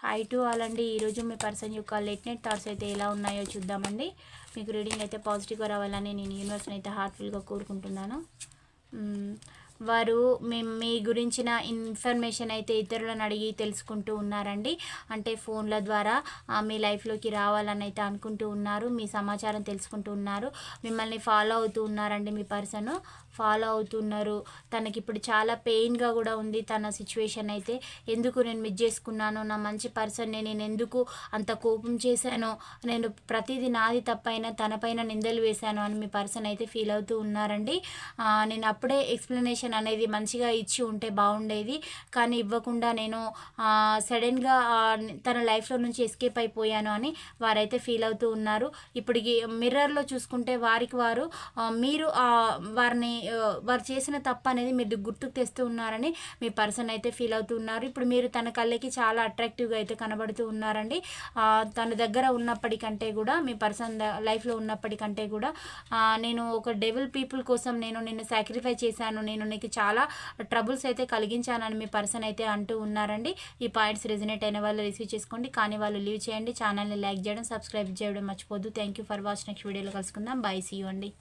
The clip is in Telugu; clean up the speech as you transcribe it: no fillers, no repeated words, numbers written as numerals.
హాయ్ టు ఆల్ అండి. ఈరోజు మీ పర్సన్ యొక్క లేట్ నైట్ థాట్స్ అయితే ఎలా ఉన్నాయో చూద్దామండి. మీకు రీడింగ్ అయితే పాజిటివ్గా రావాలని నేను యూనివర్స్ని అయితే హార్ట్ఫుల్గా కోరుకుంటున్నాను. వారు మీ గురించిన ఇన్ఫర్మేషన్ అయితే ఇతరులను అడిగి తెలుసుకుంటూ ఉన్నారండి. అంటే ఫోన్ల ద్వారా మీ లైఫ్లోకి రావాలని అయితే అనుకుంటూ ఉన్నారు. మీ సమాచారం తెలుసుకుంటూ ఉన్నారు. మిమ్మల్ని ఫాలో అవుతూ ఉన్నారండి. మీ పర్సన్ ఫాలో అవుతున్నారు. తనకి ఇప్పుడు చాలా పెయిన్గా కూడా ఉంది తన సిచ్యువేషన్ అయితే. ఎందుకు నేను మిస్ చేసుకున్నాను, నా మంచి పర్సన్ని నేను ఎందుకు అంత కోపం చేశాను, నేను ప్రతిదీ నాది తప్పైనా తనపైన నిందలు వేశాను అని మీ పర్సన్ అయితే ఫీల్ అవుతూ ఉన్నారండి. నేను అప్పుడే ఎక్స్ప్లెనేషన్ అనేది మంచిగా ఇచ్చి ఉంటే బాగుండేది, కానీ ఇవ్వకుండా నేను సడన్గా తన లైఫ్లో నుంచి ఎస్కేప్ అయిపోయాను అని వారైతే ఫీల్ అవుతూ ఉన్నారు. ఇప్పుడు మిర్రర్లో చూసుకుంటే వారికి వారు మీరు వారు చేసిన తప్పు అనేది మీరు గుర్తుకు తెస్తూ ఉన్నారని మీ పర్సన్ అయితే ఫీల్ అవుతూ ఉన్నారు. ఇప్పుడు మీరు తన కళ్ళకి చాలా అట్రాక్టివ్గా అయితే కనబడుతూ ఉన్నారండి. తన దగ్గర ఉన్నప్పటికంటే కూడా, మీ పర్సన్ లైఫ్లో ఉన్నప్పటికంటే కూడా, నేను ఒక డెవిల్ పీపుల్ కోసం నిన్ను సాక్రిఫై చేశాను, నేను నీకు చాలా ట్రబుల్స్ అయితే కలిగించానని మీ పర్సన్ అయితే అంటూ ఉన్నారండి. ఈ పాయింట్స్ రెజినేట్ అయిన వాళ్ళు రిసీవ్ చేసుకోండి, కానీ వాళ్ళు లీవ్ చేయండి. ఛానల్ని లైక్ చేయడం, సబ్స్క్రైబ్ చేయడం మర్చిపోద్దు. Thank you for watch. Next వీడియోలో కలుసుకుందాం. బై, సీ యూ అండి.